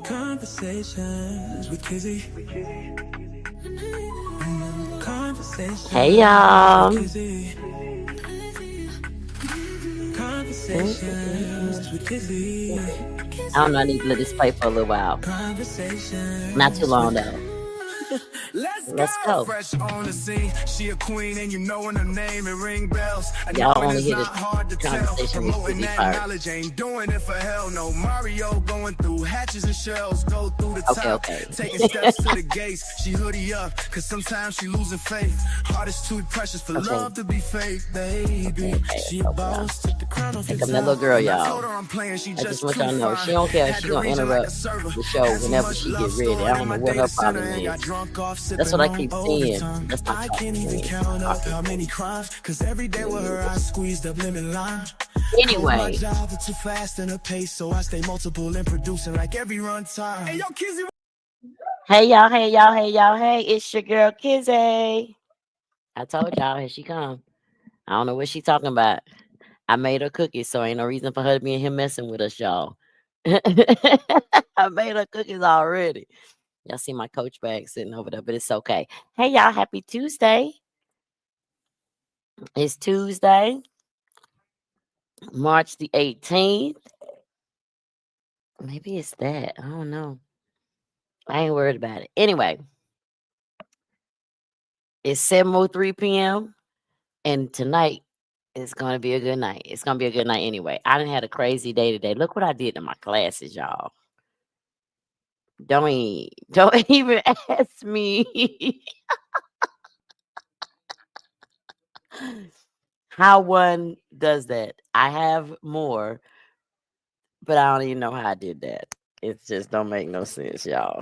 Conversations with Kizzy. Hey Conversations with y'all. Kizzy. Conversations with Kizzy. I don't know, I need to let this play for a little while. Not too Conversations long with. though. Let's go. Let's go. Fresh on the scene. She a queen and you knowing her name and ring bells. Y'all Knowing want to it's hear the not hard to tell. conversation with Promoting Kizzy that first. knowledge ain't doing it for hell no. Mario going through hatches and shells. Go through the top. Okay. Taking steps to the gates. She hoodie up. Cause sometimes she losing faith. Heart is too precious for Okay. love to be fake, baby. She a boss. Took the crown off Here your come that little top. girl, And I y'all. told her I'm playing. She I just just want too y'all to know she fine. don't care. Had She to gonna read her like a interrupt server. the show Had so whenever much she love get ready. I stored don't in know my what her data center problem and got is. drunk off That's sipping what I on keep seeing. overtime. That's not I talking can't to even me. count up Talking how to many me. crimes, cause every day with her I squeezed up lemon lime. Cause my Anyway, job is too fast and a pace, so I stay multiple and producing like every run time. Hey yo, Kizzy. hey y'all, hey y'all, hey y'all, hey, it's your girl Kizzy. I told y'all, here she come. I don't know what she talking about. I made her cookies, so ain't no reason for her to be in here messing with us, y'all. I made her cookies already. Y'all see my Coach bag sitting over there, but it's okay. Hey, y'all, happy Tuesday. It's Tuesday, March the 18th. Maybe it's that. I don't know. I ain't worried about it. Anyway, it's 7:03 p.m. and tonight is going to be a good night. It's going to be a good night anyway. I done had a crazy day today. Look what I did to my classes, y'all. Don't even ask me how one does that. I have more, but I don't even know how I did that. It just don't make no sense, y'all.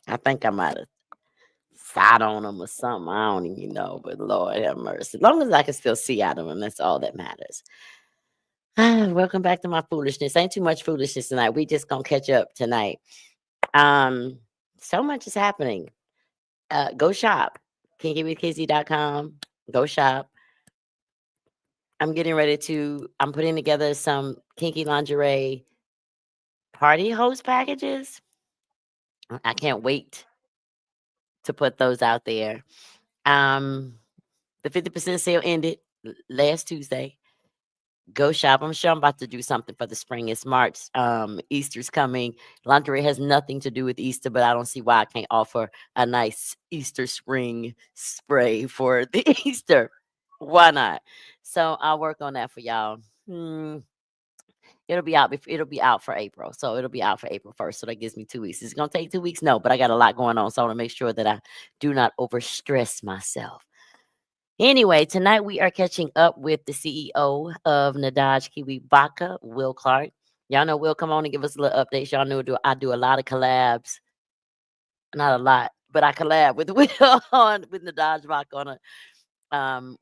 I think I might have sat on them or something. I don't even know, but Lord have mercy. As long as I can still see out of them, that's all that matters. Welcome back to my foolishness. Ain't too much foolishness tonight. We just gonna catch up tonight. Um, so much is happening. Go shop. KinkyWithKizzy.com. Go shop. I'm putting together some kinky lingerie party host packages. I can't wait to put those out there. Um, the 50% sale ended last Tuesday. Go shop. I'm sure I'm about to do something for the spring. It's March. Easter's coming. Lingerie has nothing to do with Easter, but I don't see why I can't offer a nice Easter spring spray for the Easter. Why not? So I'll work on that for y'all. It'll be out for April. So it'll be out for April 1st. So that gives me 2 weeks. Is it gonna take 2 weeks? No, but I got a lot going on. So I want to make sure that I do not overstress myself. Anyway, tonight we are catching up with the CEO of Nedaj Kiwi Vodka, Will Clark. Y'all know Will come on and give us a little updates. Y'all know I do a lot of collabs. Not a lot, but I collab with Will on with Nedaj Vodka on a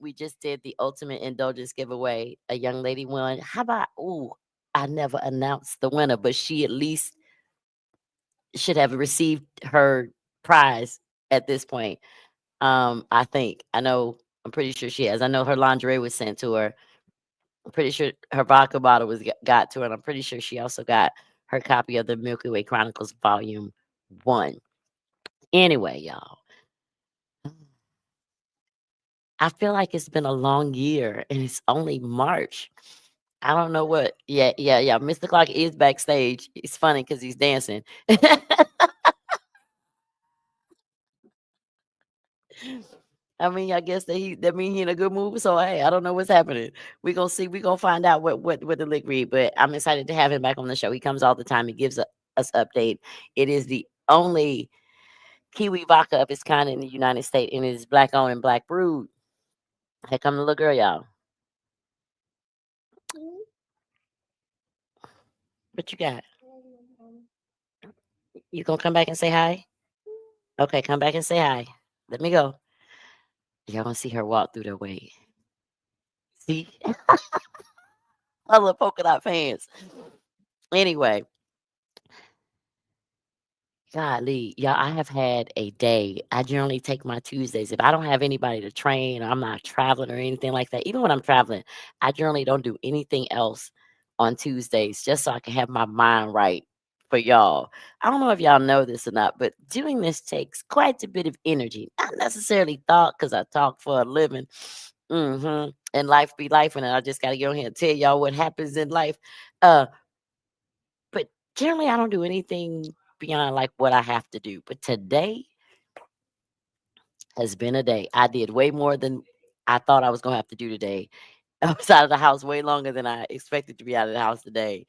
we just did the ultimate indulgence giveaway. A young lady won. How about I never announced the winner, but she at least should have received her prize at this point. I think. I'm pretty sure she has. I know her lingerie was sent to her. I'm pretty sure her vodka bottle was got to her, and I'm pretty sure she also got her copy of the Milky Way Chronicles Volume 1. Anyway, y'all, I feel like it's been a long year and it's only March. I don't know what. Yeah. Mr. Clark is backstage. It's funny because he's dancing. I mean, I guess that mean he in a good mood. So hey, I don't know what's happening. We gonna see. We gonna find out what the lick read. But I'm excited to have him back on the show. He comes all the time. He gives us update. It is the only Kiwi vodka of its kind in the United States, and it is black owned and black brewed. Here come the little girl, y'all. What you got? You gonna come back and say hi? Okay, come back and say hi. Let me go. Y'all gonna see her walk through the way. See, I love polka dot pants. Anyway, golly, y'all, I have had a day. I generally take my Tuesdays. If I don't have anybody to train, or I'm not traveling or anything like that, even when I'm traveling, I generally don't do anything else on Tuesdays just so I can have my mind right for y'all. I don't know if y'all know this or not, but doing this takes quite a bit of energy. Not necessarily thought, because I talk for a living. And life be life, and I just got to get on here and tell y'all what happens in life. Uh, but generally, I don't do anything beyond like what I have to do. But today has been a day. I did way more than I thought I was gonna have to do today. I was out of the house way longer than I expected to be out of the house today.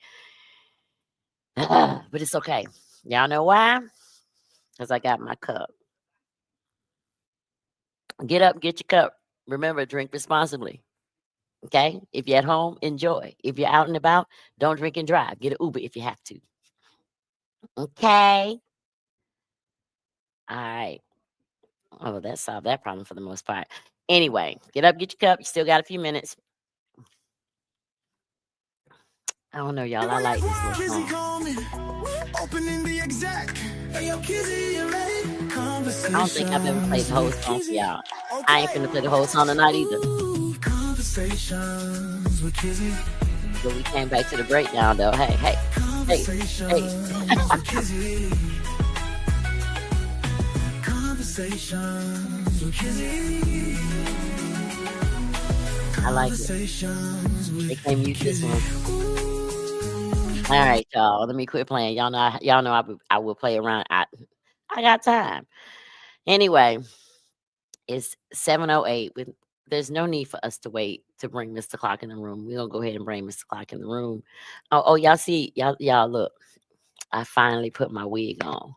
But it's okay. Y'all know why? Because I got my cup. Get up, get your cup. Remember, drink responsibly. Okay? If you're at home, enjoy. If you're out and about, don't drink and drive. Get an Uber if you have to. Okay? All right. Oh, that solved that problem for the most part. Anyway, get up, get your cup. You still got a few minutes. I don't know, y'all. I like this little Kizzy song. call me, opening the exact. Hey, yo, Kizzy, you ready? I don't think I've ever played the whole Conversations song with for Kizzy. y'all. I ain't finna play the whole song tonight either. Conversations with Kizzy. But we came back to the breakdown though. Hey, hey, hey, hey. Conversations with Kizzy. Conversations with Kizzy. I like it. Conversations They with can't mute this Kizzy. one. All right, y'all. Let me quit playing. Y'all know I will play around. I got time. Anyway, it's 7:08. There's no need for us to wait to bring Mr. Clock in the room. We're gonna go ahead and bring Mr. Clock in the room. Oh, y'all see, y'all look. I finally put my wig on.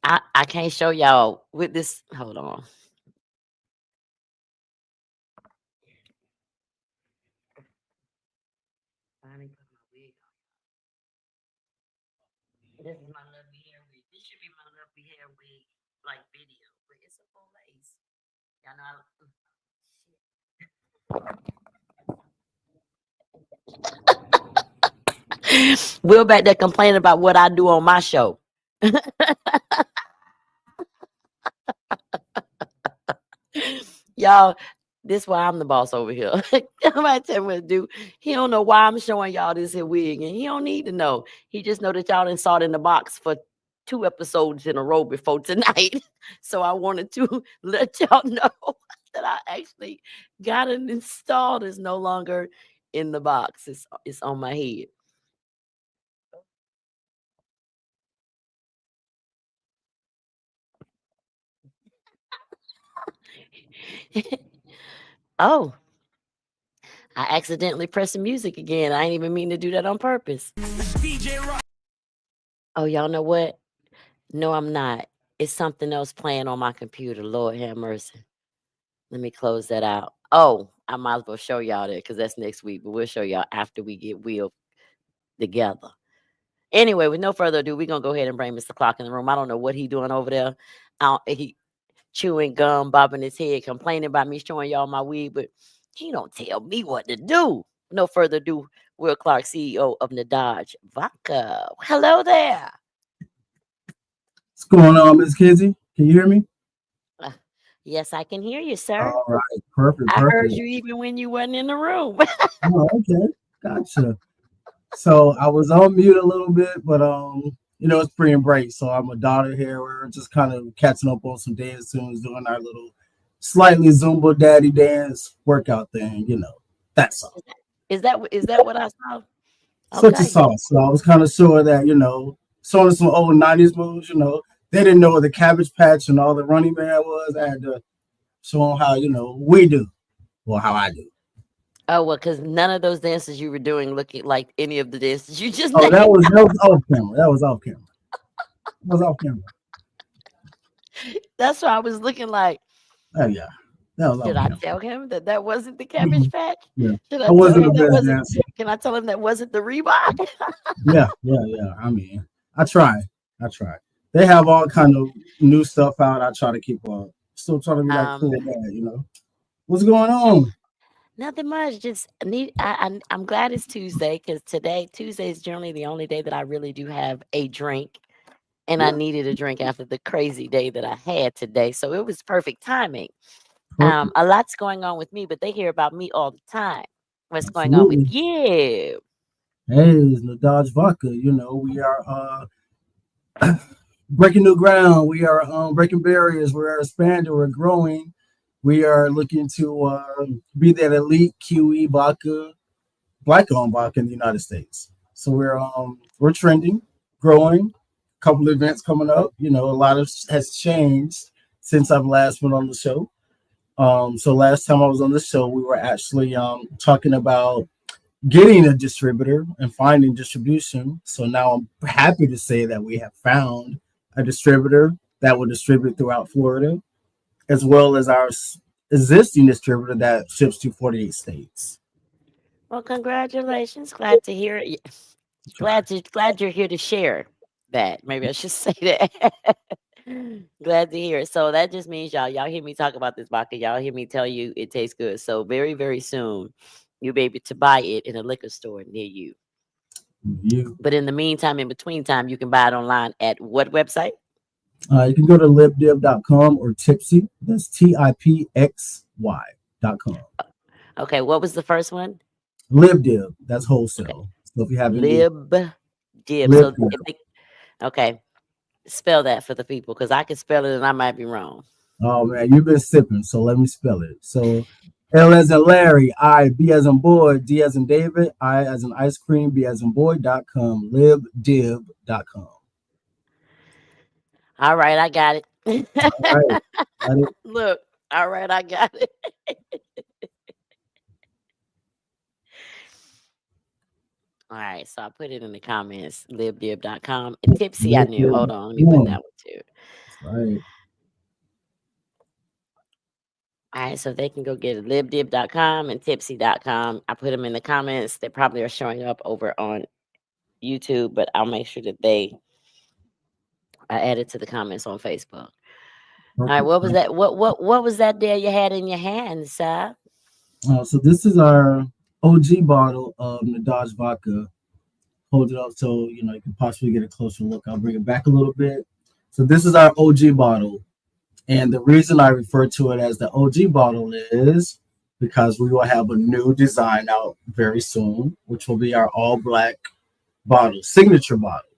I can't show y'all with this. Hold on. Finally put my wig on. This is my lovely hair wig. This should be my lovely hair wig, like video, but it's a full lace. Y'all know Will back there complaining about what I do on my show. Y'all, this why I'm the boss over here. Somebody tell me what to do. He don't know why I'm showing y'all this here wig, and he don't need to know. He just know that y'all done saw it in the box for 2 episodes in a row before tonight. So I wanted to let y'all know that I actually got it installed. It's no longer in the box. It's on my head. Oh, I accidentally pressed the music again. I ain't even mean to do that on purpose. Oh, y'all know what? No, I'm not. It's something else playing on my computer. Lord have mercy. Let me close that out. Oh, I might as well show y'all that because that's next week, but we'll show y'all after we get Will together. Anyway, with no further ado, we're gonna go ahead and bring Mr. Clock in the room. I don't know what he doing over there. He chewing gum, bobbing his head, complaining about me showing y'all my weed, but he don't tell me what to do. No further ado, Will Clark, CEO of Nedaj Vodka. Hello there. What's going on, Miss Kizzy? Can you hear me? Uh, yes, I can hear you, sir. All right, perfect, I heard perfect. you even when you wasn't in the room. Oh, okay, gotcha. So I was on mute a little bit, but it's spring break, so I'm a daughter here. We're just kind of catching up on some dance tunes, doing our little slightly Zumba daddy dance workout thing. That's all. Is that what I saw? Such a Okay. sauce. So I was kind of showing that, showing some old '90s moves. They didn't know what the Cabbage Patch and all the Running Man was. I had to show them how we do, or how I do. Oh well, because none of those dances you were doing looking like any of the dances you just Oh, named. that was off camera. That was off camera. That was off camera. That's why I was looking like, Oh yeah, that was should off I camera. tell him that wasn't the Cabbage Mhm. Patch? Yeah, Should I I tell wasn't the him that best wasn't? dancer. Can I tell him that wasn't the Reebok? Yeah, yeah, yeah. I mean, I try. I try. They have all kind of new stuff out. I try to keep up. Still trying to be that cool Um, dad. What's going on? Nothing much. Just need. I'm glad it's Tuesday because Tuesday is generally the only day that I really do have a drink, and I Yeah, needed a drink after the crazy day that I had today. So it was perfect timing. perfect. A lot's going on with me, but they hear about me all the time. What's going on with Absolutely. you? Hey, it's Nedaj Vodka. You know, we are breaking new ground. We are breaking barriers. We're expanding. We're growing. We are looking to be that elite QE vodka, black-owned vodka in the United States. So we're trending, growing. Couple events coming up. You know, a lot of has changed since I've last been on the show. So last time I was on the show, we were actually talking about getting a distributor and finding distribution. So now I'm happy to say that we have found a distributor that will distribute throughout Florida, as well as our existing distributor that ships to 48 states. Well, congratulations. Glad to hear it. Glad you're here to share that. Maybe I should say that. Glad to hear it. So that just means y'all hear me talk about this vodka. Y'all hear me tell you it tastes good. So very, very soon you'll be able to buy it in a liquor store near you. But in the meantime, in between time, you can buy it online at what website? You can go to libdiv.com or Tipsy. That's TIPXY.com. Okay, what was the first one? Libdiv. That's wholesale. So if you have any Libdiv. So okay, spell that for the people because I can spell it and I might be wrong. Oh man, you've been sipping, so let me spell it. So L as in Larry, I, B as in boy, D as in David, I as in ice cream, B as in boy.com, libdiv.com. All right, I got it. All right. Got it. Look, all right, I got it. All right, so I put it in the comments, libdiv.com. And Tipsy, I knew. Hold on, let me put that one too. Right. All right, so they can go get it, libdiv.com and tipsy.com. I put them in the comments. They probably are showing up over on YouTube, but I'll make sure that I add it to the comments on Facebook. All right, what was that? What was that there you had in your hand, sir? So this is our OG bottle of Nedaj vodka. Hold it up so you can possibly get a closer look. I'll bring it back a little bit. So this is our OG bottle. And the reason I refer to it as the OG bottle is because we will have a new design out very soon, which will be our all black bottle, signature bottle.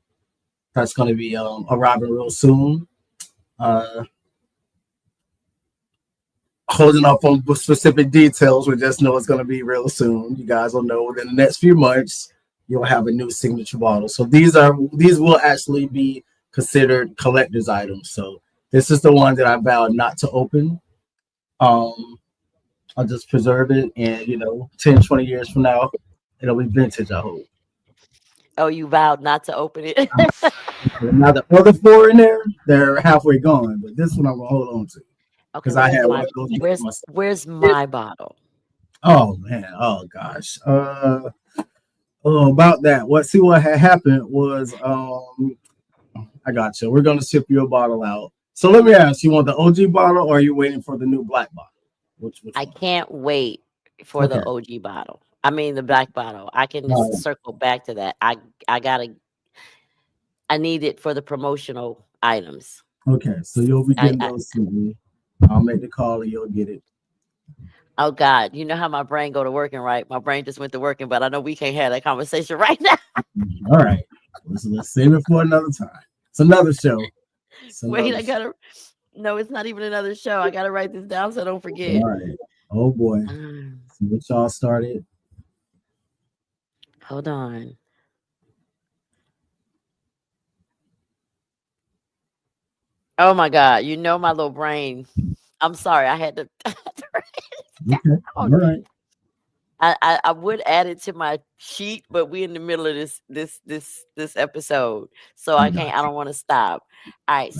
That's going to be arriving real soon. Holding up on specific details, we just know it's going to be real soon. You guys will know within the next few months, you'll have a new signature bottle. So these will actually be considered collector's items. So this is the one that I vowed not to open. I'll just preserve it, and 10, 20 years from now, it'll be vintage, I hope. Oh, you vowed not to open it. Now the other four in there, they're halfway gone, but this one I'm gonna hold on to. Okay, where's my bottle? Oh man, oh gosh. About that. See what had happened was I got you. We're gonna ship you a bottle out. So let me ask, you want the OG bottle or are you waiting for the new black bottle? Which I can't wait for the OG bottle. I mean the black bottle. I can just circle back to that. I need it for the promotional items. Okay, so you'll be getting those soon. I'll make the call and you'll get it. Oh God, you know how my brain go to working, right? My brain just went to working, but I know we can't have that conversation right now. All right, let's save it for another time. It's another show. Wait, no, it's not even another show. I gotta write this down so I don't forget. All right. Oh boy. See what y'all started. Hold on. Oh my God, my little brain. I'm sorry, I had to. Okay. All right. I would add it to my sheet, but we're in the middle of this episode, so I can't. I don't want to stop. All right,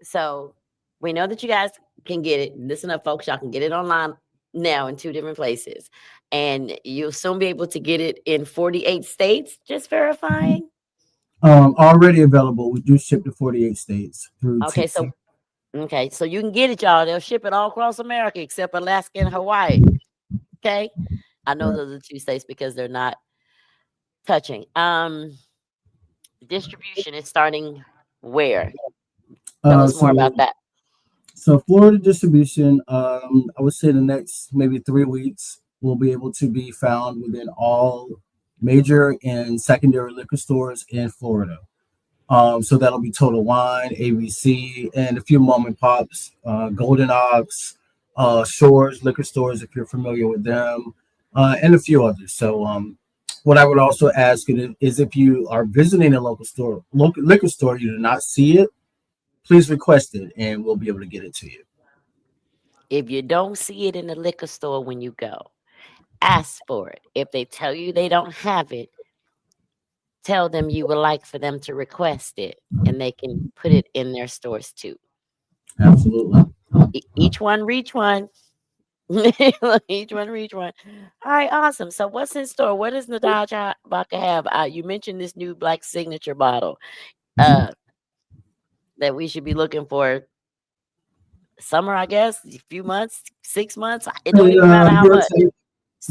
so we know that you guys can get it. Listen up, folks. Y'all can get it online now in 2 different places, and you'll soon be able to get it in 48 states. Just verifying. Already available. We do ship to 48 states through. Okay, so you can get it, y'all. They'll ship it all across America except Alaska and Hawaii. Okay, I know those are 2 states because they're not touching. Distribution is starting where? Tell us more about that. So Florida distribution, I would say the next maybe 3 weeks will be able to be found within all major and secondary liquor stores in Florida. So that'll be Total Wine, ABC, and a few mom and pops, Golden Ox, Shores liquor stores if you're familiar with them, and a few others. So what I would also ask you is if you are visiting a local liquor store, you do not see it, please request it, and we'll be able to get it to you. If you don't see it in the liquor store when you go, ask for it. If they tell you they don't have it, tell them you would like for them to request it and they can put it in their stores too. Absolutely. Each one reach one. Each one reach one. All right, awesome. So what's in store? What does Nedaj Vodka have? You mentioned this new black signature bottle uh that we should be looking for summer, I guess, a few months, 6 months. It don't even matter how Give or much. take,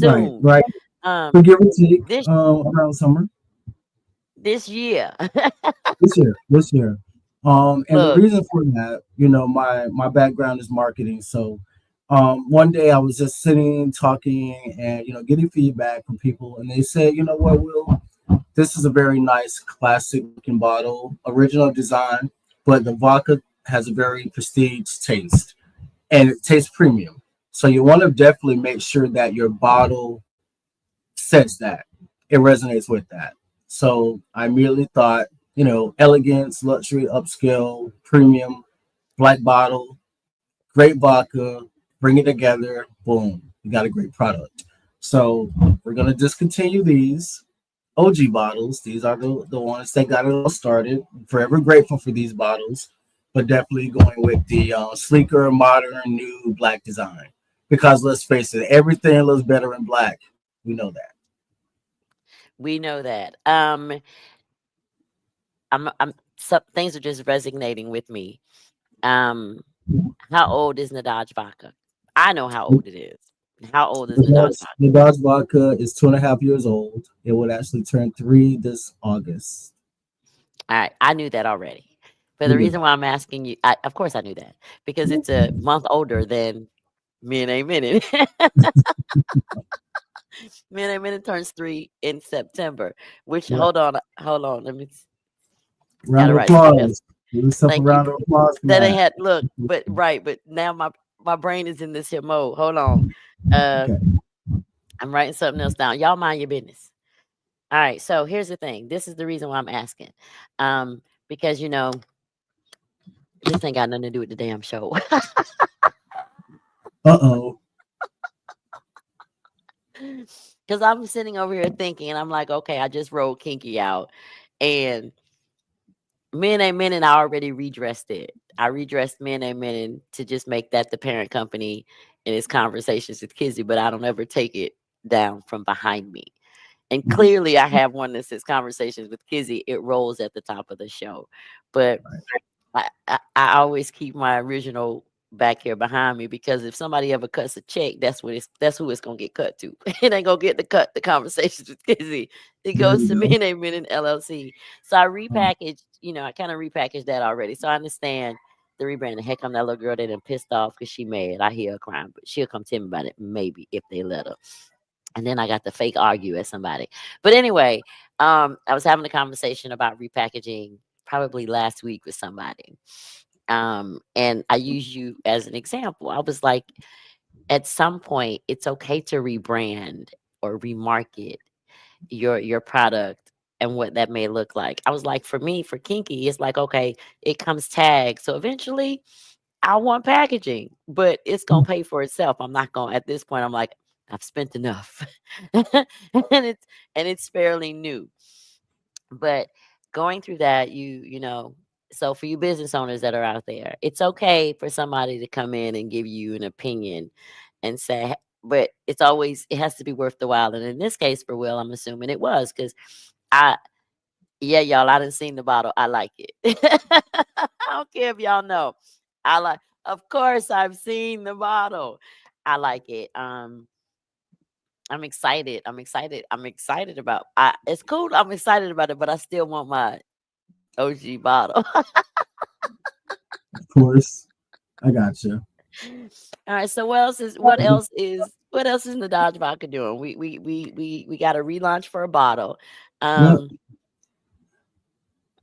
right, Soon. right. Um We give or take this around summer. this year. This year. And the Look, reason for that, my background is marketing. So, one day I was just sitting, talking, and getting feedback from people, and they said, you know what, Will, this is a very nice classic looking bottle, original design, but the vodka has a very prestige taste, and it tastes premium. So you want to definitely make sure that your bottle says that it resonates with that. So I immediately thought, elegance, luxury, upscale, premium, black bottle, great vodka, bring it together, boom, you got a great product. So we're gonna discontinue these OG bottles. These are the ones that got it all started. Forever grateful for these bottles, but definitely going with the sleeker, modern, new black design. Because let's face it, everything looks better in black. We know that. we know that. I'm some things are just resonating with me. Um, how old is Nedaj Vodka? I know how old it is. How old is The Nedaj Dodge, Vodka? the Dodge Vodka is 2.5 years old. It would actually turn 3 this August. All right, I knew that already. But You the do. reason why I'm asking you, of course I knew that because it's a month older than Men Ain't Men-ing. Men Ain't Men-ing turns 3 in September. Which Yeah. hold on. Let me Round gotta of write something else. applause. Give yourself a Thank you. round of applause for That ain't that. had look, but right, but now my brain is in this here mode. Hold on. Uh, Okay. I'm writing something else down. Y'all mind your business. All right. So here's the thing. This is the reason why I'm asking. Because this ain't got nothing to do with the damn show. Uh-oh. Because I'm sitting over here thinking, and I'm like, okay, I just rolled Kinky out, and Men Ain't Men, and I already redressed it. I redressed Men Ain't Men to just make that the parent company in its conversations with Kizzy, but I don't ever take it down from behind me. And Mhm. clearly, I have one that says conversations with Kizzy. It rolls at the top of the show, but I always keep my original back here behind me because if somebody ever cuts a check, that's who it's gonna get cut to. It ain't gonna get to cut the conversations with Kizzy. It There goes you to go. Men Ain't Men in LLC. So I Um, repackaged, I kind of repackaged that already. So I understand the rebranding. Heck, I'm that little girl that done pissed off because she mad. I hear her crying, but she'll come tell me about it maybe if they let her. And then I got to fake argue at somebody. But anyway, I was having a conversation about repackaging probably last week with somebody. And I use you as an example. I was like, at some point, it's okay to rebrand or remarket your product and what that may look like. I was like, for me, for Kinky, it's like, okay, it comes tagged. So eventually I want packaging, but it's gonna pay for itself. I'm not gonna at this point, I'm like, I've spent enough. and it's fairly new. But going through that, so for you business owners that are out there, it's okay for somebody to come in and give you an opinion and say, but it has to be worth the while. And in this case, for Will, I'm assuming it was because I, yeah, y'all, I didn't seen the bottle. I like it. I don't care if y'all know. Of course, I've seen the bottle. I like it. I'm excited. I'm excited. I'm excited about. It's cool. I'm excited about it, but I still want my OG bottle. of course. I got you. All right. So what else is? What else is? What else is Nedaj Vodka doing? We got a relaunch for a bottle. Yeah. Um,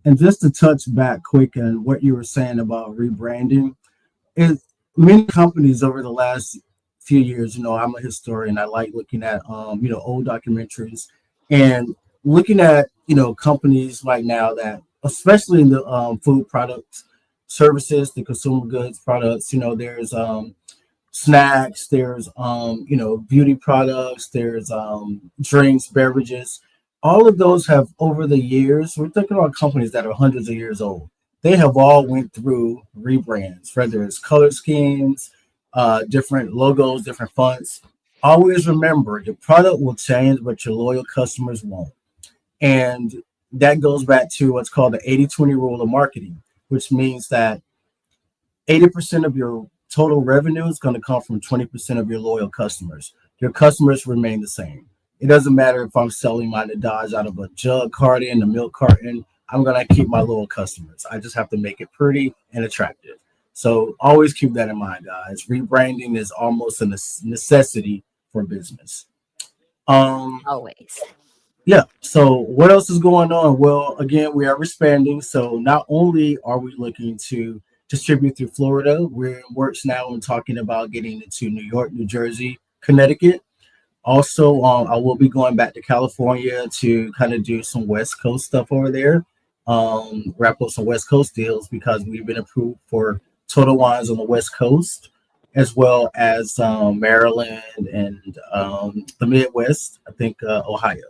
And just to touch back quick on what you were saying about rebranding, it many companies over the last few years, I'm a historian. I like looking at old documentaries and looking at, companies right now that, especially in the food products, services, the consumer goods products, there's snacks, there's beauty products, there's drinks, beverages. All of those have over the years, we're thinking about companies that are hundreds of years old. They have all went through rebrands, whether it's color schemes, different logos, different fonts. Always remember your product will change, but your loyal customers won't. And that goes back to what's called the 80-20 rule of marketing, which means that 80% of your total revenue is going to come from 20% of your loyal customers. Your customers remain the same. It doesn't matter if I'm selling my Nedaj out of a jug carton, a milk carton. I'm going to keep my loyal customers. I just have to make it pretty and attractive. So always keep that in mind, guys. Rebranding is almost a necessity for business. Um, always. yeah. So what else is going on? Well, again, we are expanding. So not only are we looking to distribute through Florida, we're in works now and talking about getting into New York, New Jersey, Connecticut. Also, I will be going back to California to kind of do some West Coast stuff over there. Wrap up some West Coast deals because we've been approved for Total Wines on the West Coast, as well as Maryland and the Midwest. I think Ohio.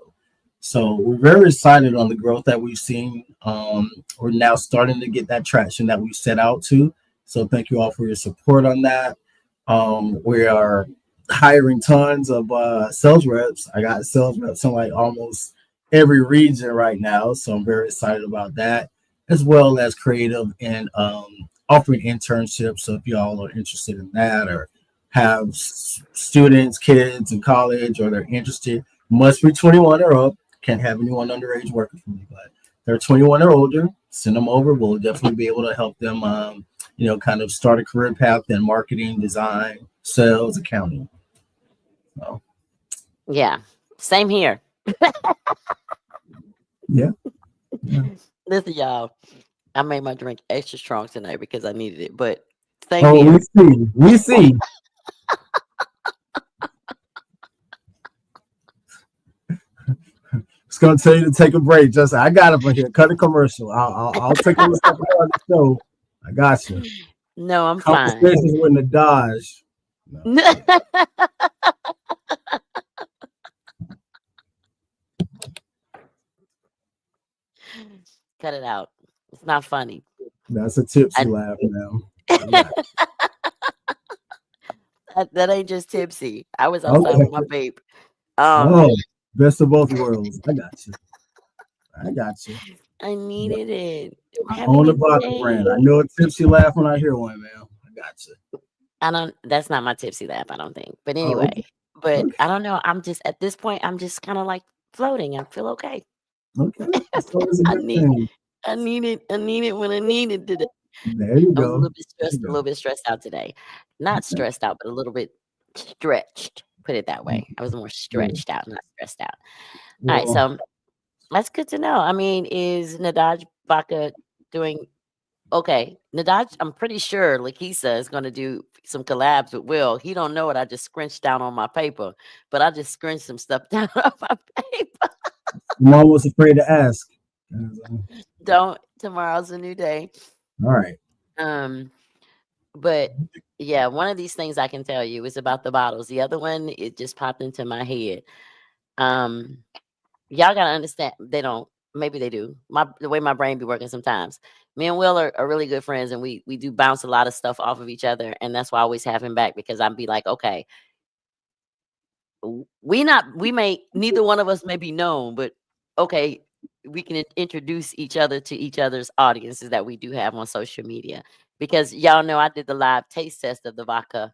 So we're very excited on the growth that we've seen. We're now starting to get that traction that we set out to. So thank you all for your support on that. We are hiring tons of sales reps. I got sales reps in like almost every region right now. So I'm very excited about that, as well as creative and offering internships. So if y'all are interested in that or have students, kids in college, or they're interested, must be 21 or up. Can't have anyone underage working for me, but they're 21 or older. Send them over. We'll definitely be able to help them, kind of start a career path in marketing, design, sales, accounting. So, Yeah. Same here. yeah. Yeah. Listen, y'all. I made my drink extra strong tonight because I needed it. But same Oh, here. we see. We see. It's gonna tell you to take a break. Just I got it from here. Cut a commercial. I'll take a little step out of the show. I got you. No, I'm fine. Conversations with Nedaj. No. Cut it out. It's not funny. That's a tipsy I, laugh now. Yeah. that ain't just tipsy. I was outside Okay. with my vape. Um, Oh, best of both worlds. I got you. I got you. I needed it. I'm I having own a a vodka brand. I day. know a tipsy laugh when I hear one, man. I got you. I don't. That's not my tipsy laugh. I don't think. But Oh, anyway. But okay. I don't know. I'm just at this point. I'm just kind of like floating. I feel okay. Okay. That's always a I good need. thing. I need it. I need it when I need it today. There you I was go. There you a go. little bit stressed out today. Not Okay. stressed out, but a little bit stretched. Put it that way. I was more Yeah. stretched out, not stressed out. All right, Well, so that's good to know. I mean, is Nedaj Baka doing okay? Nedaj, I'm pretty sure Lakisa is going to do some collabs with Will. He don't know what I just scrunched down on my paper, but I just scrunched some stuff down on my paper. I'm almost afraid to ask. All Don't. Tomorrow's a new day. right. Um, But yeah, one of these things I can tell you is about the bottles. The other one, it just popped into my head. Um, y'all gotta understand. They don't. Maybe they do. The way my brain be working sometimes. Me and Will are really good friends, and we do bounce a lot of stuff off of each other, and that's why I always have him back because I'd be like, okay, we may neither one of us may be known, but okay, we can introduce each other to each other's audiences that we do have on social media because y'all know I did the live taste test of the vodka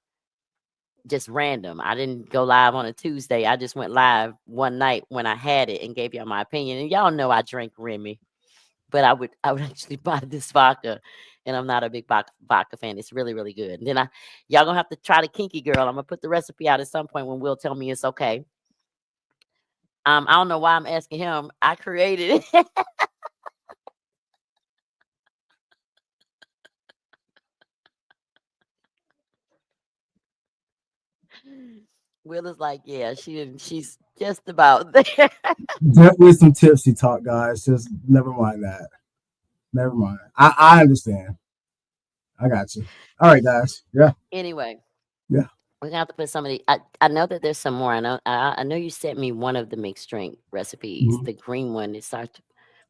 just random. I didn't go live on a Tuesday. I just went live one night when I had it and gave y'all my opinion. And y'all know I drink Remy, but I would actually buy this vodka, and I'm not a big vodka fan. It's really really good. And then y'all gonna have to try the Kinky Girl. I'm gonna put the recipe out at some point when Will tell me it's okay. I don't know why I'm asking him. I created it. Will is like, yeah, she's just about there. Definitely some tipsy talk, guys. Just never mind that. Never mind. I understand. I got you. All right, guys. Yeah. Anyway, Yeah. we're gonna have to put some of the. I know that there's some more. I know you sent me one of the mixed drink recipes, Mhm. the green one. It starts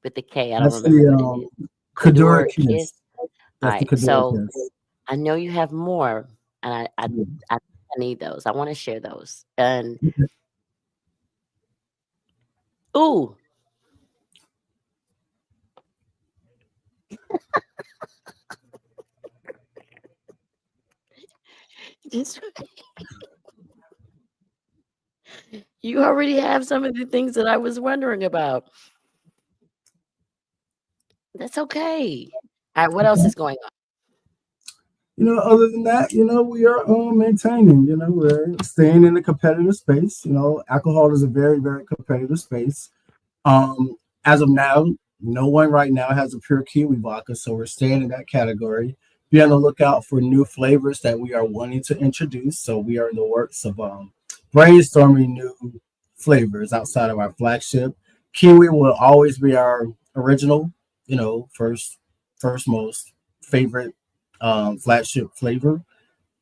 with the K. I don't That's remember what it the is. Kadura Kador kiss. kiss. All That's the right, Kadura so kiss. I know you have more, and Yeah. I need those. I want to share those. And ooh, just you already have some of the things that I was wondering about. That's okay. All right, what else Okay. is going on? Other than that, we are maintaining. We're staying in the competitive space. Alcohol is a very, very competitive space. As of now, no one right now has a pure kiwi vodka, so we're staying in that category. Be on the lookout for new flavors that we are wanting to introduce. So we are in the works of brainstorming new flavors outside of our flagship. Kiwi will always be our original, first most favorite flagship flavor.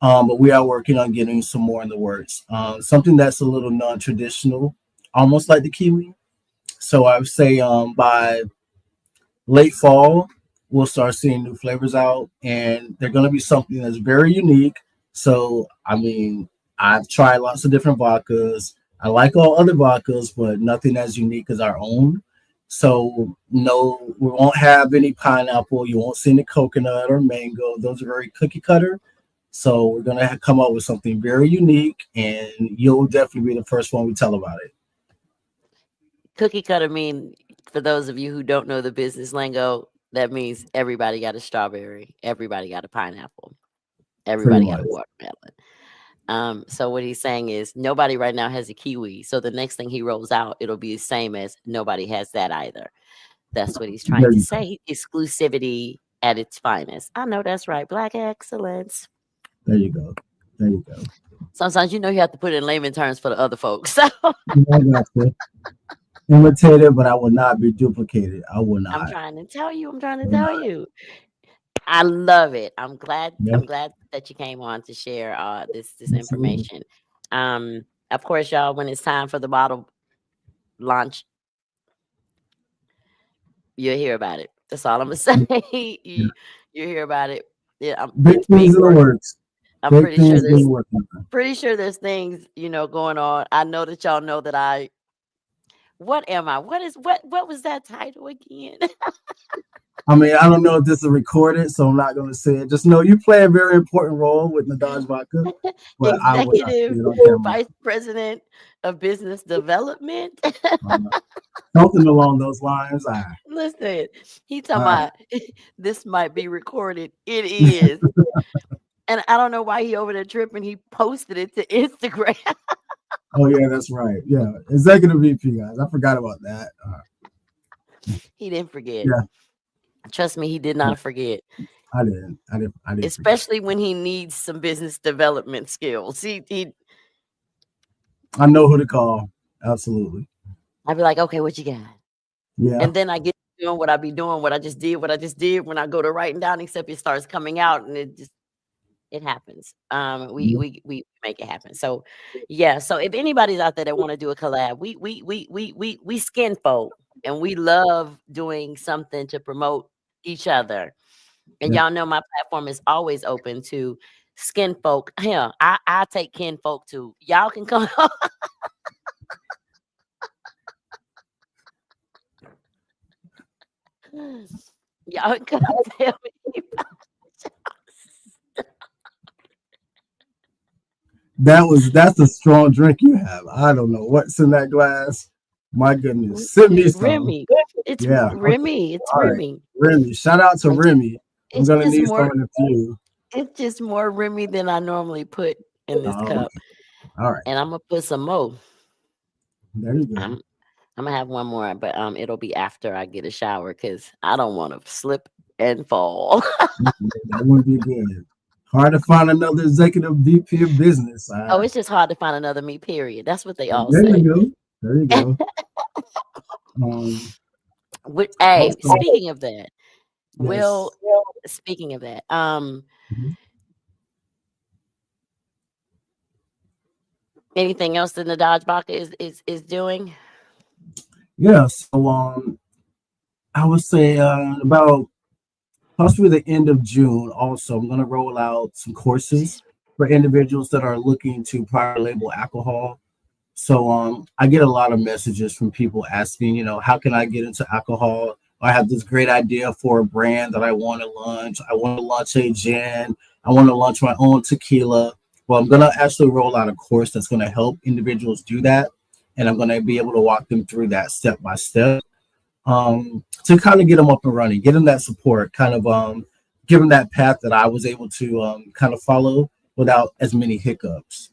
But we are working on getting some more in the works. Something that's a little non-traditional, almost like the kiwi. So I would say by late fall, we'll start seeing new flavors out, and they're going to be something that's very unique. So, I mean, I've tried lots of different vodkas. I like all other vodkas, but nothing as unique as our own. So, no, we won't have any pineapple. You won't see any coconut or mango. Those are very cookie cutter. So, we're going to come up with something very unique, and you'll definitely be the first one we tell about it. Cookie cutter mean, for those of you who don't know the business lingo, that means everybody got a strawberry, everybody got a pineapple, Pretty everybody got much. a watermelon. So what he's saying is nobody right now has a kiwi. So the next thing he rolls out, it'll be the same as nobody has that either. That's what he's trying There to you go. say. Exclusivity at its finest. I know that's right. Black excellence. There you go. There you go. Sometimes you have to put it in layman terms for the other folks. So Yeah, I got you. Imitated, but I will not be duplicated. I will I'm not. trying to tell you. I'm trying to Will tell not. you. I love it. I'm glad. Yeah, I'm glad that you came on to share this absolutely. information. Of course, y'all. When it's time for the bottle launch, you'll hear about it. That's all I'm gonna say. Yeah. You hear about it. Yeah, Big it's things being in the worked. works. I'm Big pretty sure things there's being worked on. things going on. I know that y'all know that I. What am I? What was that title again? I mean, I don't know if this is recorded, so I'm not going to say it. Just know you play a very important role with Nedaj Vodka, but I will not say Executive it on camera. Vice President of Business Development. Uh, Something along those lines. Listen, he talking All right. about this might be recorded. It is. And I don't know why he over there tripping. He posted it to Instagram. Oh, yeah, that's right. Yeah. Executive VP, guys. I forgot about that. He didn't forget. Yeah, Trust me, he did not forget. I didn't. I didn't forget. Especially when he needs some business development skills. He I know who to call. Absolutely. I'd be like, okay, what you got? Yeah. And then I get doing what I be doing, what I just did when I go to writing down, except it starts coming out and it happens. Yeah. We make it happen. So yeah. So if anybody's out there that want to do a collab, we skin folk and we love doing something to promote each other. And Yeah. y'all know my platform is always open to skin folk. Hell, I take kin folk too. Y'all can come. Y'all can come tell me. That's a strong drink you have. I don't know what's in that glass. My goodness. Send me some. Remy. It's Yeah. Okay. Remy. It's All right. Remy. Remy. Shout out to It's, Remy. I'm it's gonna just need some more. in a few. It's just more Remy than I normally put in this Oh, cup, okay. All right. and I'm gonna put some more. There you go. I'm I'm gonna have one more, but it'll be after I get a shower because I don't want to slip and fall. That would be good. Hard to find another executive VP of business. Oh, it's just hard to find another me. Period. That's what they all There say. you go. There you go. Um, Hey, also, speaking of that, Will. yes. Speaking of that, Mhm. anything else that the Dodge Baka is doing? Yeah. So, I would say about possibly the end of June. Also, I'm going to roll out some courses for individuals that are looking to private label alcohol. So I get a lot of messages from people asking, how can I get into alcohol? I have this great idea for a brand that I want to launch. I want to launch a gin. I want to launch my own tequila. Well, I'm going to actually roll out a course that's going to help individuals do that. And I'm going to be able to walk them through that step by step to kind of get them up and running, get them that support, kind of give them that path that I was able to kind of follow without as many hiccups.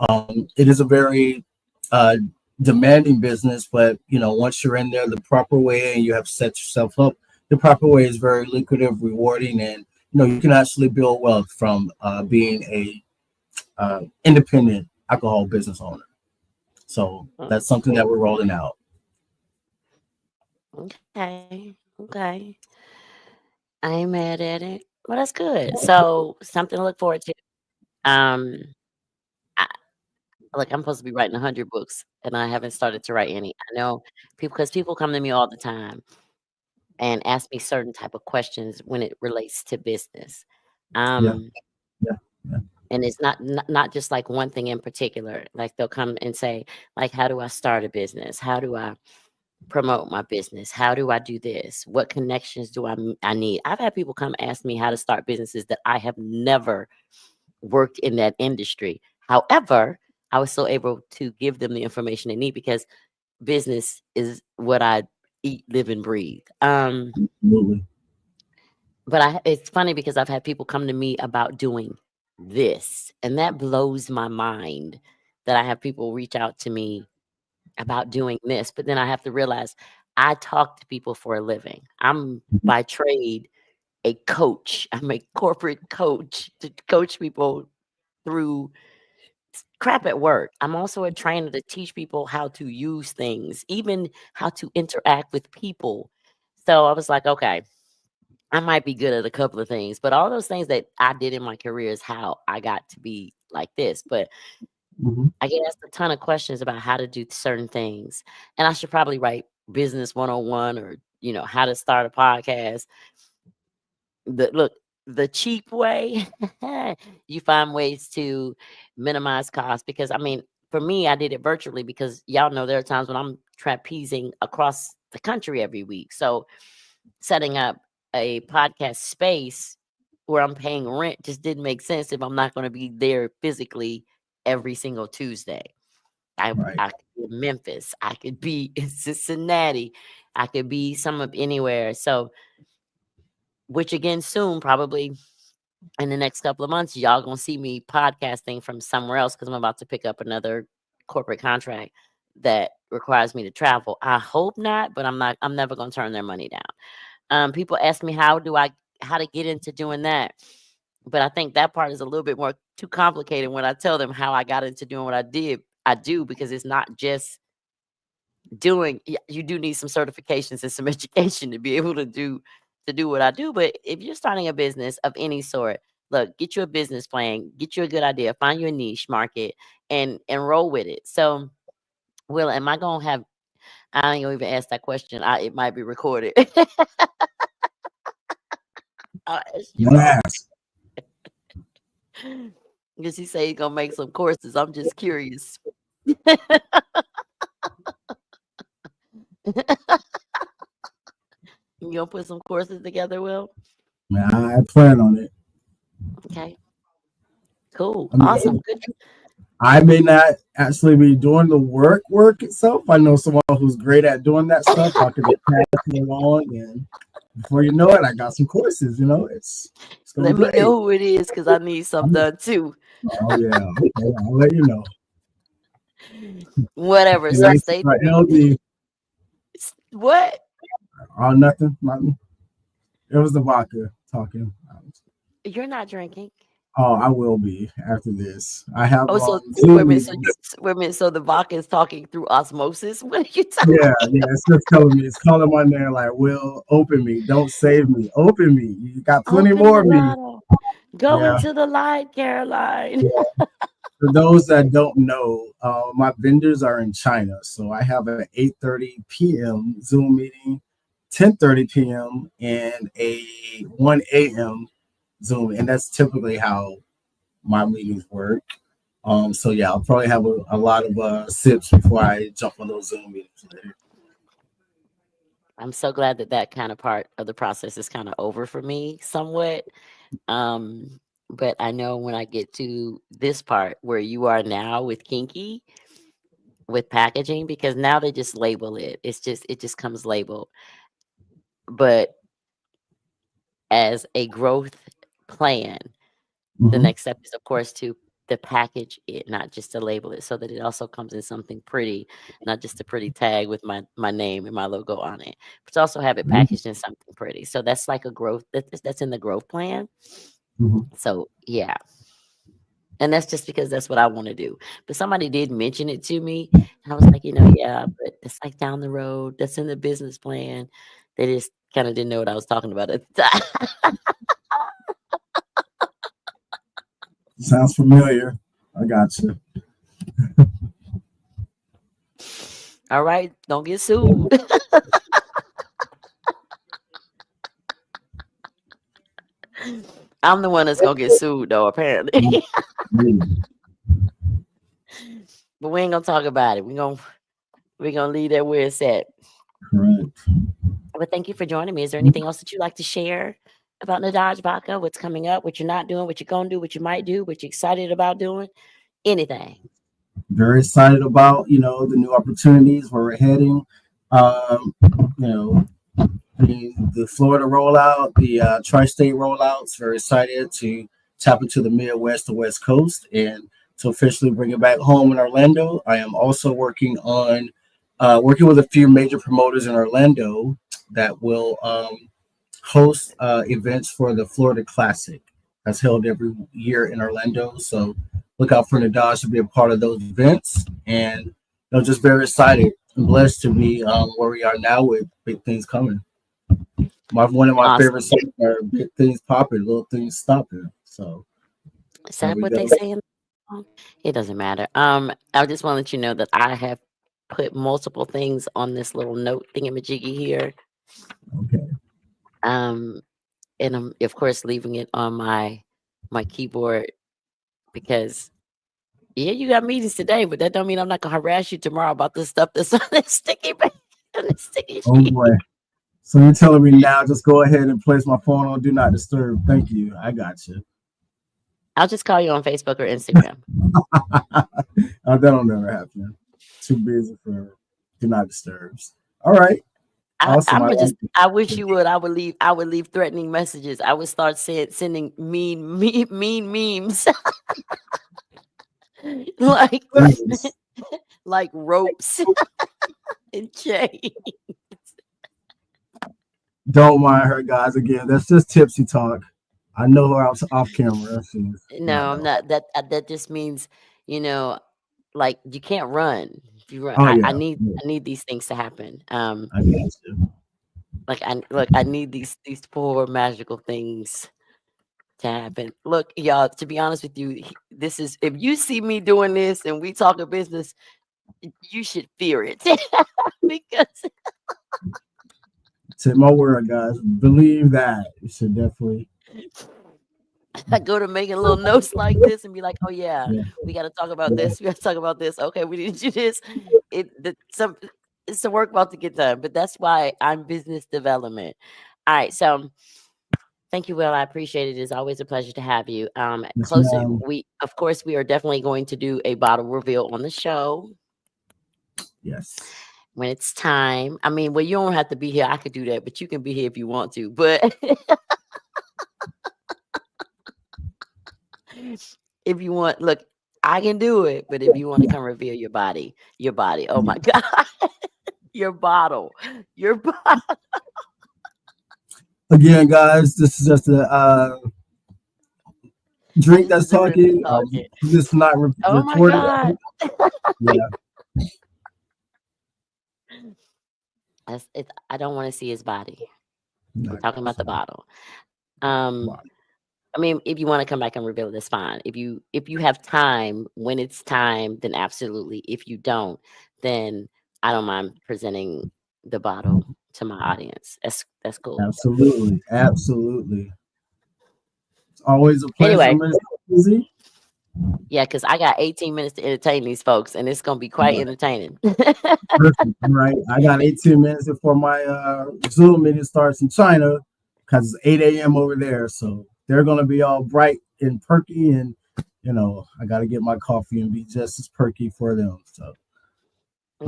It is a very uh, demanding business, but once you're in there the proper way and you have set yourself up the proper way, is very lucrative, rewarding, and you can actually build wealth from being a independent alcohol business owner. So that's something that we're rolling out. Okay. I ain't mad at it. Well, that's good. So something to look forward to. Um, I, Look, I'm supposed to be writing 100 books, and I haven't started to write any. I know people because people come to me all the time and ask me certain type of questions when it relates to business. Yeah, Um, yeah, yeah. and it's not just like one thing in particular. Like they'll come and say, like, how do I start a business? How do I promote my business? How do I do this? What connections do I need? I've had people come ask me how to start businesses that I have never worked in that industry. However, I was still able to give them the information they need because business is what I eat, live, and breathe. Absolutely. But it's funny because I've had people come to me about doing this, and that blows my mind that I have people reach out to me about doing this. But then I have to realize I talk to people for a living. I'm by trade a coach. I'm a corporate coach to coach people through crap at work. I'm also a trainer to teach people how to use things, even how to interact with people. So I was like, okay, I might be good at a couple of things, but all those things that I did in my career is how I got to be like this. But Mhm. I get asked a ton of questions about how to do certain things. And I should probably write business 101 or, how to start a podcast. The cheap way, you find ways to minimize costs because I mean, for me, I did it virtually because y'all know there are times when I'm trapezing across the country every week. So setting up a podcast space where I'm paying rent just didn't make sense if I'm not going to be there physically every single Tuesday. Right. I could be in Memphis, I could be in Cincinnati, I could be some of anywhere. So, which again, soon, probably in the next couple of months, y'all gonna see me podcasting from somewhere else because I'm about to pick up another corporate contract that requires me to travel. I hope not, but I'm not. I'm never gonna turn their money down. People ask me how to get into doing that, but I think that part is a little bit more too complicated when I tell them how I got into doing what I did. I do because it's not just doing. You do need some certifications and some education to be able to do what I do. But if you're starting a business of any sort, look, get you a business plan, get you a good idea, find your niche market, and roll with it. So, Will, am I gonna have? I ain't gonna even ask that question. It might be recorded. I'll ask you all Yes. because he say he's gonna make some courses. I'm just curious. You gonna put some courses together, Will? Man, I plan on it. Okay, cool, I mean, awesome, good. I may not actually be doing the work itself. I know someone who's great at doing that stuff. I could just pass it along, and before you know it, I got some courses. It's gonna Let be me great. know who it is because I need some done too. Oh yeah, okay, I'll let you know. Whatever. So Yeah, stay tuned. LD, What? nothing. It was the vodka talking. You're not drinking. Oh, I will be after this. I have Oh, so wait a Zoom minute. So meetings. wait a minute. So the vodka is talking through osmosis. What are you Yeah, talking? yeah, it's just telling me. It's calling my name like, Will, open me. Don't save me. Open me. You got plenty Open more the of me. bottle. Go Yeah. into the light, Caroline. Yeah. For those that don't know, my vendors are in China. So I have an 8:30 p.m. Zoom meeting, 10:30 p.m., and a 1 a.m. Zoom. And that's typically how my meetings work. So yeah, I'll probably have a lot of sips before I jump on those Zoom meetings later. I'm so glad that that kind of part of the process is kind of over for me somewhat. Um, but I know when I get to this part where you are now with Kinky with packaging, because now they just label it. It just comes labeled. But as a growth plan, the Mm-hmm. next step is of course to package it, not just to label it, so that it also comes in something pretty, not just a pretty tag with my name and my logo on it, but to also have it packaged in something pretty. So that's like a growth that's in the growth plan. Mm-hmm. So yeah. And that's just because that's what I want to do. But somebody did mention it to me, and I was like, yeah, but it's like down the road. That's in the business plan. They just kind of didn't know what I was talking about at the time. Sounds familiar. I got you. All right, don't get sued. I'm the one that's gonna get sued though, apparently. Mm, But we ain't gonna talk about it. We gonna leave that where it's at. correct. But thank you for joining me. Is there anything else that you'd like to share about Nedaj Vodka? What's coming up? What you're not doing? What you're gonna do? What you might do? What you're excited about doing? Anything. Very excited about the new opportunities where we're heading. Um, you know, the Florida rollout, the tri-state rollouts. Very excited to tap into the Midwest, the West Coast, and to officially bring it back home in Orlando. I am also working with a few major promoters in Orlando that will host events for the Florida Classic that's held every year in Orlando. So look out for Nedaj to be a part of those events. And just very excited and blessed to be where we are now with big things coming. One of my favorite Awesome. sayings are big things popping, little things stopping. So Is there that we what go. they say in the song? It doesn't matter. I just want to let you know that I have put multiple things on this little note thingamajiggy here. Okay. Um, and I'm of course leaving it on my keyboard because yeah, you got meetings today, but that don't mean I'm not gonna harass you tomorrow about this stuff that's on this sticky on this sticky Oh sheet. boy. So you're telling me now just go ahead and place my phone on do not disturb. Thank you. I got you. I'll just call you on Facebook or Instagram. That'll never happen. Too busy for do not disturbs. All right. Awesome. I'm I gonna just. like it. I wish you would. I would leave. I would leave threatening messages. I would start sending mean memes like Please. like ropes and chains. Don't mind her, guys. Again, that's just tipsy talk. I know her off camera. She's, No, I'm not. That just means you know, like you can't run. If you run, Oh yeah. Yeah, I need these things to happen. I got you. Like I need these four magical things to happen. Look, y'all. To be honest with you, this is if you see me doing this and we talk of business, you should fear it because Take my word, guys. Believe that. You should definitely. I go to making little notes like this and be like, "Oh yeah, Yeah. we got to talk about Yeah. this. We got to talk about this. Okay, we need to do this." Some it's the work about to get done, but that's why I'm business development. All right, so Thank you, Will. I appreciate it. It's always a pleasure to have you. Yes, Closer, ma'am. of course, we are definitely going to do a bottle reveal on the show Yes. when it's time. I mean, well, you don't have to be here. I could do that, but you can be here if you want to. But if you want, look, I can do it. But if you want to come reveal your body, oh my God, your bottle, your bottle. Again, guys, this is just a drink This that's is the rhythm talking. talking. This is not Oh my recorded. God. Yeah. I don't want to see his body. No, I'm talking about the so, bottle. Um, wow. I mean, if you want to come back and reveal it, that's fine. If you have time when it's time, then absolutely. If you don't, then I don't mind presenting the bottle to my audience. That's cool. Absolutely. Absolutely. It's always a pleasure, Anyway, Miss Kizzy. yeah, because I got 18 minutes to entertain these folks, and it's gonna be quite entertaining. Perfect. All right. I got 18 minutes before my Zoom meeting starts in China because it's 8 a.m. over there. So they're going to be all bright and perky. And, I got to get my coffee and be just as perky for them. So, all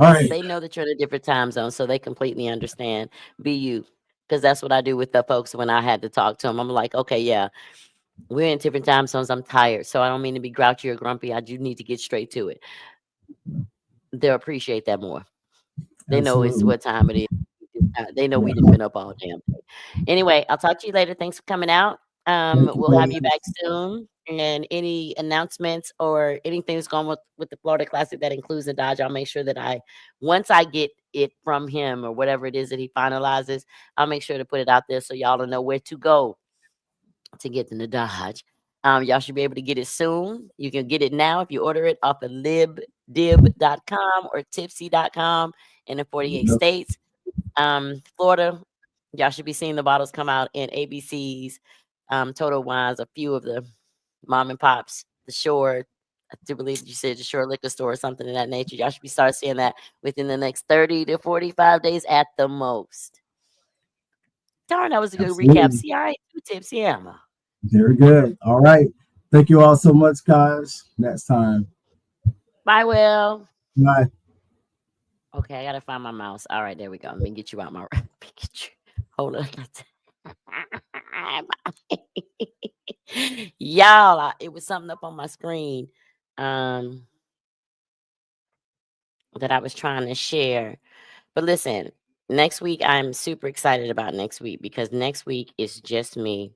Yes, right. they know that you're in a different time zone, so they completely understand. Be you, because that's what I do with the folks when I had to talk to them. I'm like, okay, yeah, we're in different time zones. I'm tired, so I don't mean to be grouchy or grumpy. I do need to get straight to it. They'll appreciate that more. They know it's Absolutely. what time it is. They know we done been up all damn day. Anyway, I'll talk to you later. Thanks for coming out. Thank you We'll very have you much. back soon. And any announcements or anything that's going with the Florida Classic that includes the Dodge, I'll make sure that once I get it from him or whatever it is that he finalizes, I'll make sure to put it out there so y'all will know where to go to get the Dodge. Y'all should be able to get it soon. You can get it now if you order it off of libdib.com or tipsy.com in the 48 Yep. states. Florida, y'all should be seeing the bottles come out in ABC's, Total Wines, a few of the mom and pops, the Shore. I do believe you said the Shore Liquor Store or something of that nature. Y'all should be start seeing that within the next 30 to 45 days at the most. Darn, that was a good recap. Absolutely. See, I ain't too tipsy, am I? Very good. All right. Thank you all so much, guys. Next time. Bye, Will. Bye. Okay, I gotta find my mouse. All right, there we go. Let me get you out my. Let me get you. Hold on. Y'all, it was something up on my screen um, that I was trying to share. But listen, next week, I'm super excited about next week because next week is just me.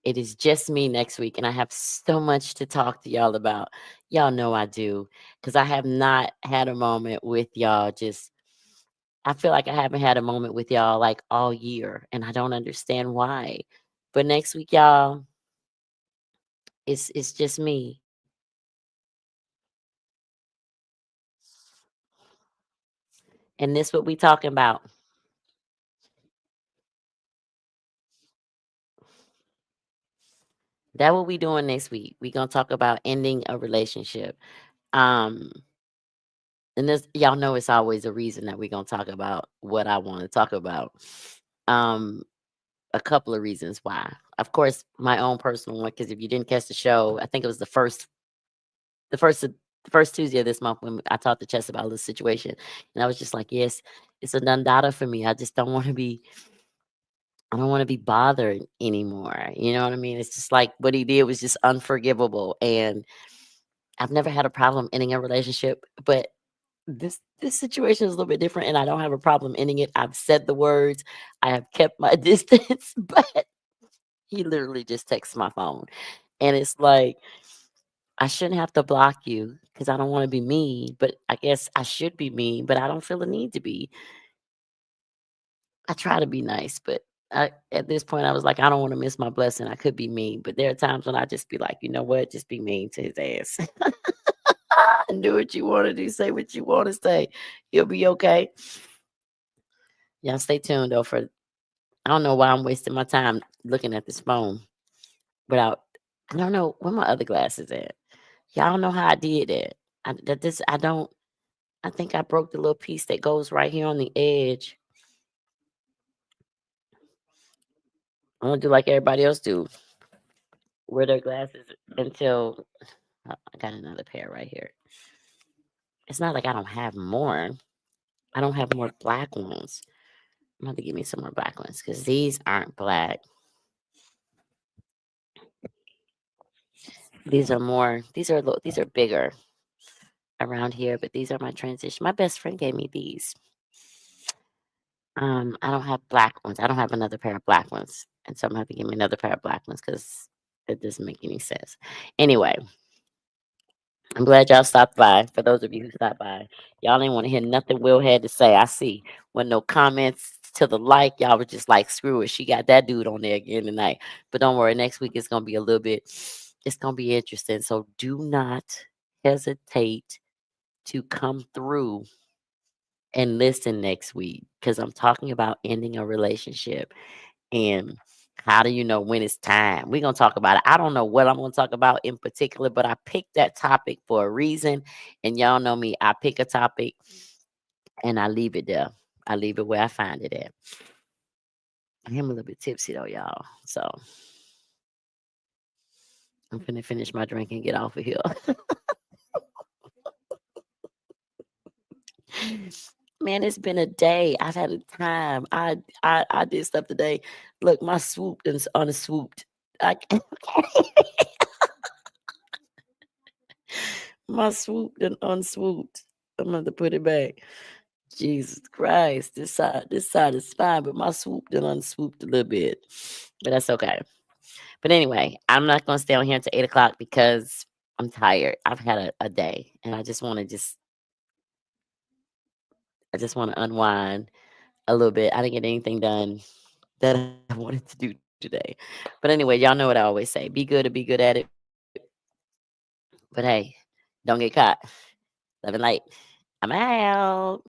It is just me next week, and I have so much to talk to y'all about. Y'all know I do because I have not had a moment with y'all. I feel like I haven't had a moment with y'all like all year, and I don't understand why. But next week, y'all, it's just me. And this what we talking about. That what we doing next week. We gonna talk about ending a relationship. Um, and this y'all know it's always a reason that we gonna talk about what I want to talk about. Um, a couple of reasons why. Of course, my own personal one, because if you didn't catch the show, I think it was the first the first Tuesday of this month when I talked to Chess about this situation. And I was just like, yes, it's a done for me. I don't want to be bothered anymore. You know what I mean? It's just like what he did was just unforgivable. And I've never had a problem ending a relationship, but this situation is a little bit different and I don't have a problem ending it. I've said the words, I have kept my distance, but he literally just texts my phone. And it's like, I shouldn't have to block you because I don't want to be mean, but I guess I should be mean, but I don't feel the need to be. I try to be nice, but at this point, I was like, I don't want to miss my blessing. I could be mean, but there are times when I just be like, you know what? Just be mean to his ass and do what you want to do. Say what you want to say. He'll be okay. Y'all stay tuned though. I don't know why I'm wasting my time looking at this phone without. I don't know where my other glasses at. Y'all know how I did that. I don't. I think I broke the little piece that goes right here on the edge. I'm gonna do like everybody else do. Wear their glasses until I got another pair right here. It's not like I don't have more. I don't have more black ones. I'm gonna have to give me some more black ones because these aren't black. These are more. These are bigger around here, but these are my transition. My best friend gave me these. I don't have black ones. I don't have another pair of black ones, and so I'm gonna have to give me another pair of black ones because it doesn't make any sense. Anyway, I'm glad y'all stopped by. For those of you who stopped by, y'all didn't want to hear nothing Will had to say. I see. When no comments to the like, y'all were just like, screw it. She got that dude on there again tonight. But don't worry, next week it's gonna be a little bit. It's gonna be interesting. So do not hesitate to come through and listen next week because I'm talking about ending a relationship and how do you know when it's time? We're going to talk about it. I don't know what I'm going to talk about in particular, but I picked that topic for a reason. And y'all know me, I pick a topic and I leave it there. I leave it where I find it at. I am a little bit tipsy though, y'all. So I'm finna finish my drink and get off of here. Man, it's been a day. I've had a time. I did stuff today. Look, my swooped and unswooped. I can't- my swooped and unswooped. I'm gonna have to put it back. Jesus Christ, this side is fine, but my swooped and unswooped a little bit. But that's okay. But anyway, I'm not gonna stay on here until 8 o'clock because I'm tired. I've had a day and I just want to unwind a little bit. I didn't get anything done that I wanted to do today. But anyway, y'all know what I always say. Be good or be good at it. But hey, don't get caught. Love and light. I'm out.